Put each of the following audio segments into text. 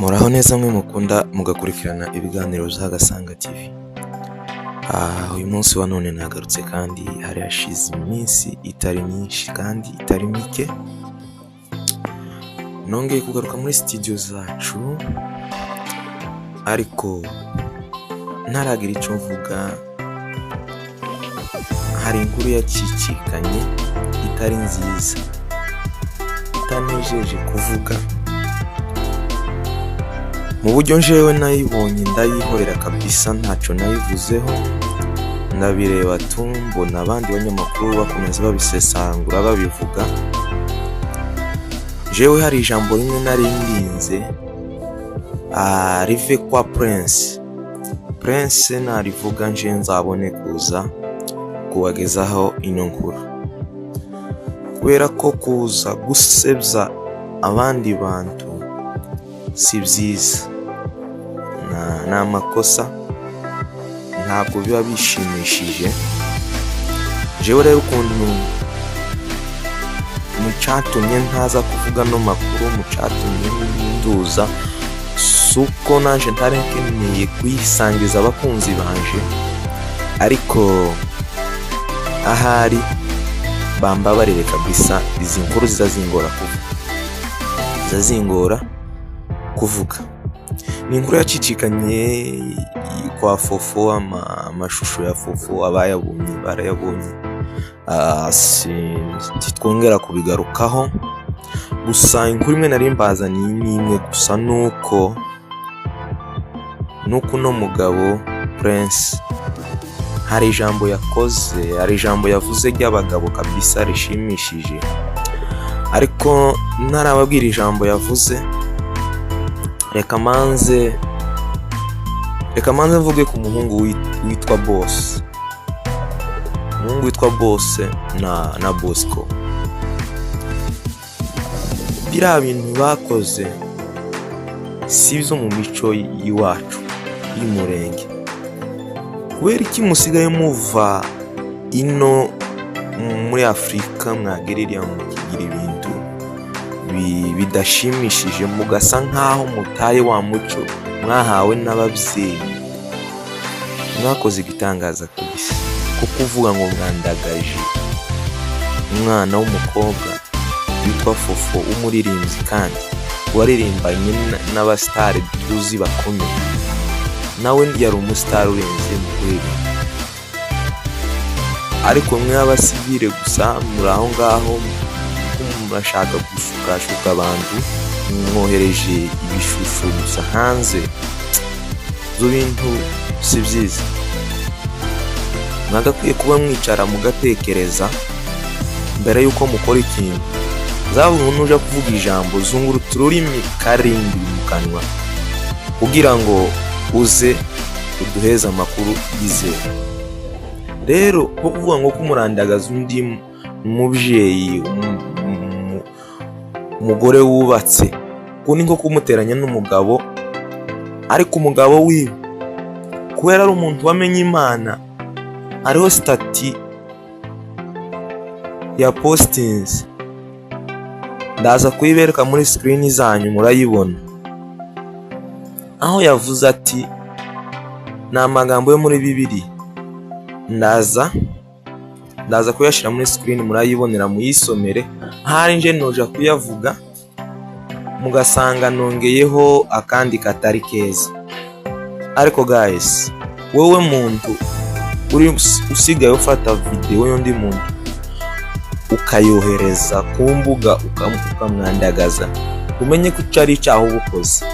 Muraho neza mwe mukunda mugakurikirana ibiganiro bya Gasanga TV. Uyu munsi wa none nagarutse kandi hari hashize iminsi itari myinshi kandi itari mike. Nongeye kugaruka muri studio zacu ariko ntaragira icyo mvuga. Hari inkuru yacicikanye itari nziza itanejeje kuvuga, mu buryo njewe nayibonye ndayihorera kabisa, ntacyo nayivuzeho, ndabireba mbona abandi banyamakuru bakomeza babisesangura babivuga. Jewe hari ijambo rimwe nari ndinze rive kwa Prince narivuga nje nzabone kuza kubagezaho ino nkuru, kubera ko kuza gusebya abandi bantu si byiza, ni amakosa, ntabwo biba bishimishije. Jewe rero ukuntu mu cyatumye ntaza kuvuga no makuru, mu cyatumye nduza, suko naje ntari nkeneye kuyisangiza abakunzi banje, ariko ahari bambabarire kabisa, izi nkuru zizazingora kuvuga. Ni inkuru yacicikanye kwa Fofo, amashusho ya Fofo abayabonye barayabonye, twongera kubigarukaho. Gusa inkuru imwe nari mbazaniye ni imwe gusa, nuko no mugabo Prince hari ijambo yakoze, hari ijambo yavuze ry'abagabo kabisa rishimishije, ariko ntarababwira ijambo yavuze. Reka manze mvuge ku muhungu witwa Boss. Umuhungu witwa Boss na Bosco. Biriya bintu bakoze si byo mu mico y'iwacu y'umurenge. Kubera iki musigaye muva ino muri Afurika mwagererya mukigira ibintu bidashimishije, mugasa nkaho mutaye wa muco mwahawe n'ababyeyi? Mwakoze igitangaza kabisa ko kuvuga ngo mwandagaje umwana w'umukobwa witwa Fofo w'umuririmbyi, kandi waririmbanye n'abasitari tuzi bakomeye, nawe yari umusitari urenze mu kuririmba. Ariko mwe abasivile gusa muri aho ngaho murashaka gushukashuka abantu, mwohereje ibishusho gusa hanze. Ibyo bintu si byiza, mwagakwiye kuba mwicara mugatekereza mbere yuko mukora ikintu. Zaburi nuja kuvuga ijambo zunguruta ururimi karindwi mu kanwa kugira ngo uze uduheza amakuru yizewe. Rero ko kuvuga ngo kumurandagaza undi mubyeyi, umugore wubatse, ko ni nko kumuteranya n'umugabo, ariko umugabo wiwe kubera ari umuntu wamenye Imana, hariho stati ya postings, ndaza kuyibereka muri screen zanyu murayibona, aho yavuze ati, ni amagambo yo muri Bibiliya, ndaza kuyashira muri screen murayibonera muyisomere. Hari nje noja kuyavuga mugasanga nongeyeho akandi katari keza. Ariko guys, wowe muntu uri usigaye ufata video y'undi muntu ukayohereza ku mbuga ukamwandagaza, umenye ko cyari icyaho ubukoze.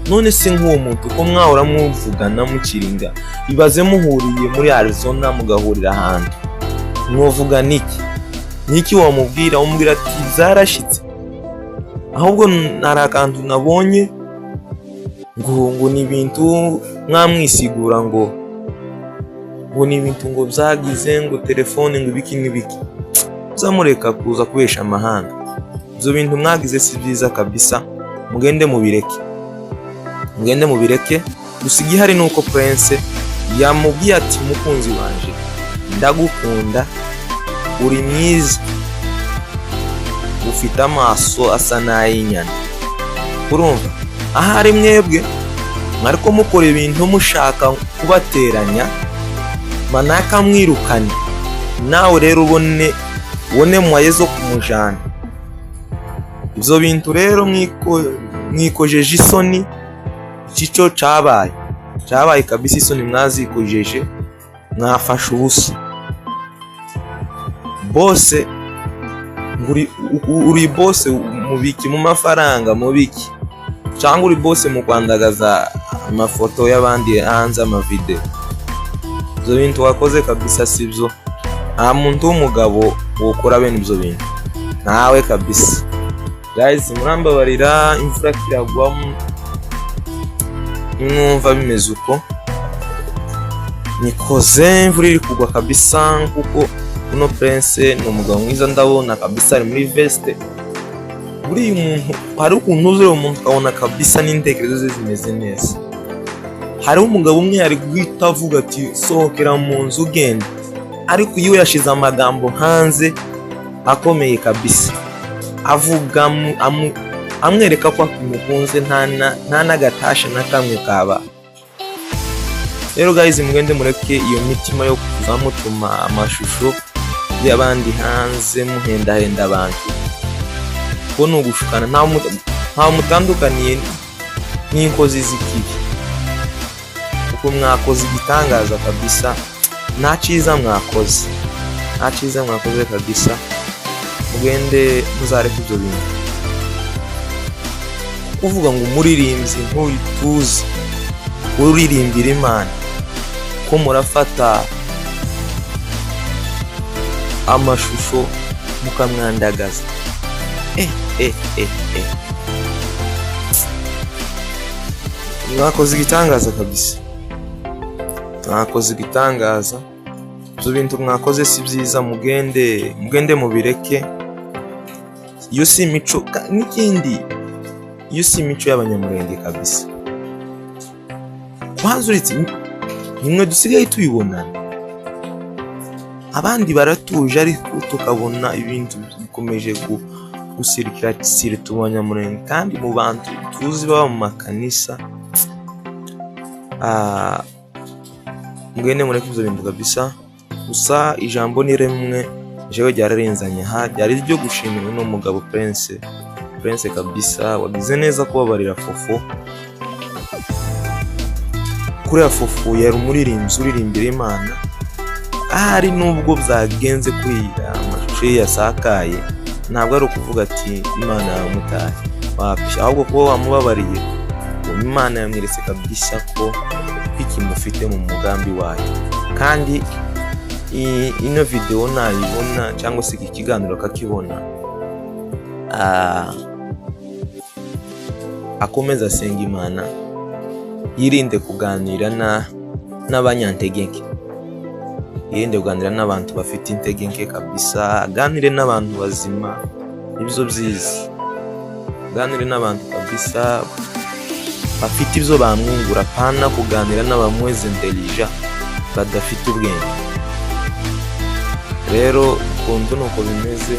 None se nk'uwo muntu ko mwahora muvugana mukiringa, ibaze muhuriye muri Arizona mugahurira ahantu, mwovuga niki wamubwira? Umubwira ati zarashitse? Ahubwo nari akantu nabonye ngo ni ibintu mwamwisigura ngo ni ibintu ngo byagize ngo telefone ngo ibiki n'ibiki. Uzamureka kuza kubesha amahanga. Ibyo bintu mwagize si byiza kabisa, mugende mubireke. Gusa igihari nuko Prince yamubwiye ati, mukunzi wanje ndagukunda, uri mwiza, ufite amaso asa n'ay'inyana, urumva ahari mwebwe mwariko mukora ibintu mushaka kubateranya manaka mwirukane nawe rero ubone mwaye zo kumujana. Ivyo bintu rero mwikojeje isoni, ico cabaye kabisa, isoni mwazikojeje, mwafashe ubusa. Bose uri bose mubiki mu mafaranga mubiki, cyangwa uri bose mu kwandagaza amafoto y'abandi hanze, amavideo. Ivyo bintu wakoze kabisa sivyo. Nta muntu w'umugabo wokora bene ivyo bintu, nawe kabisa. Guys, murambabarira, imvura kiragwamo, mwumva bimeze uko. Nikoze imvura iri kugwa kabisa, kuko uno Prince ni umugabo mwiza, ndabona kabisa ari muri veste. Buri umuntu hari ukuntu uzure umuntu ukabona kabisa n'intekerezo ze zimeze neza. Hari umugabo umwe ari guhita avuga ati sohokera mu nzu ugende, ariko yiwe yashize amagambo hanze akomeye kabisa, avuga amwereka ko amukunze, nta n'agatasha na kamwe kaba. Rero guys, mugende mureke iyo mitima yo kuza mutuma amashusho y'abandi hanze muhendahenda abantu, ko ni ugushukana. Nta mutandukaniye n'inkozi z'ikibi, kuko mwakoze igitangaza kabisa. Nta cyiza mwakoze kabisa. Mugende muzareka ibyo bintu. Uvuga ngo umuririmbyi nk'uyu tuzi uririmbira Imana, ko murafata amashusho mukamwandagaza. Mwakoze igitangaza kabisa, mwakoze igitangaza. Ibyo bintu mwakoze si byiza, mugende mubireke. Iyo si imico n'ikindi, iyo si imico y'abanyamurenge kabisa. Kwanza uretse nimwe dusigaye tubibonana, abandi baratuje, ariko tukabona ibintu bikomeje gusirikira tubanyamurenge, kandi mu bantu tuzi baba mu makanisa. Mugende mureke ibyo bintu kabisa. Gusa ijambo ni rimwe jewe ryararenzanye, ryari ryo gushimira no mugabo Prince kabisa. Wagize neza kubabarira Fofo. Kuriya Fofo yari umuririmbyi uririmbira Imana, ahari nubwo byagenze kwira amashusho yasakaye, ntabwo ari ukuvuga ati Imana yamutaye, wapi, ahubwo kuba wamubabariye, Imana yamweretse kabisa ko ikimufite mu mugambi wayo. Kandi ino video nayibona cyangwa se iki kiganiro kakibona, akomeza asenga Imana, yirinde kuganira n'abanyantegeke, yirinde kuganira n'abantu bafite integeke kabisa. Aganire n'abantu bazima, ibyo byiza. Aganire n'abantu kabisa bafite ibyo bamwungura, pana kuganira n'abamweze intelligent badafite ubwenge. Rero ukuntu nuko bimeze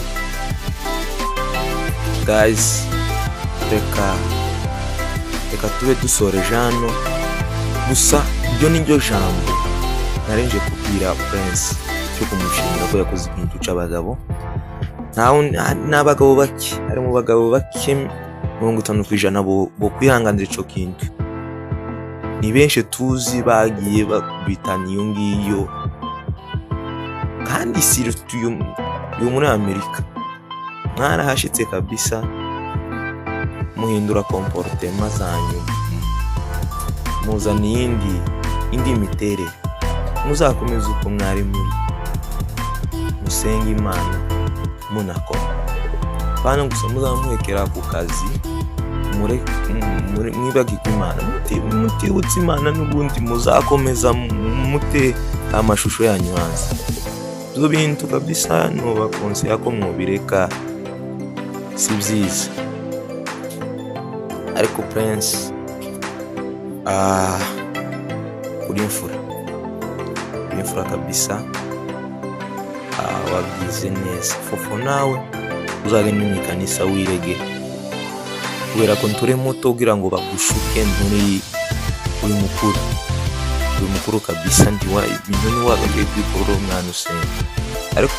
guys. Reka tube dusoreje hano. Gusa ibyo ni byo jambo narenje kubwira Prince, cyo kumushimira ko yakoze ikintu cy'abagabo. N'abagabo bake, ari mu bagabo bake 50% bo kwihanganira ico kintu. Ni benshi tuzi bagiye bakubitana iyo ngiyo, kandi sirtu yo muri Amerika mwarahashitse kabisa, muhindura comportement zanyu, muzana indi miterere. Muzakomeza uko mwari muri, musenga Imana munakora, bana gusa muzamuhekera ku kazi, mwibagirwa Imana, mutibutse Imana, n'ubundi muzakomeza mute amashusho yanyu hanze. Ibyo bintu kabisa nobakonseya ko mwobireka, si byiza. Ariko Prince uri imfura kabisa, wagize neza. Fofo nawe uzagenda mu kanisa wirege kubera ko nturi muto kugira ngo bagushuke uri mukuru kabisa ndi wa ibintu ni wagakwiye kwikorera umwana usenga ariko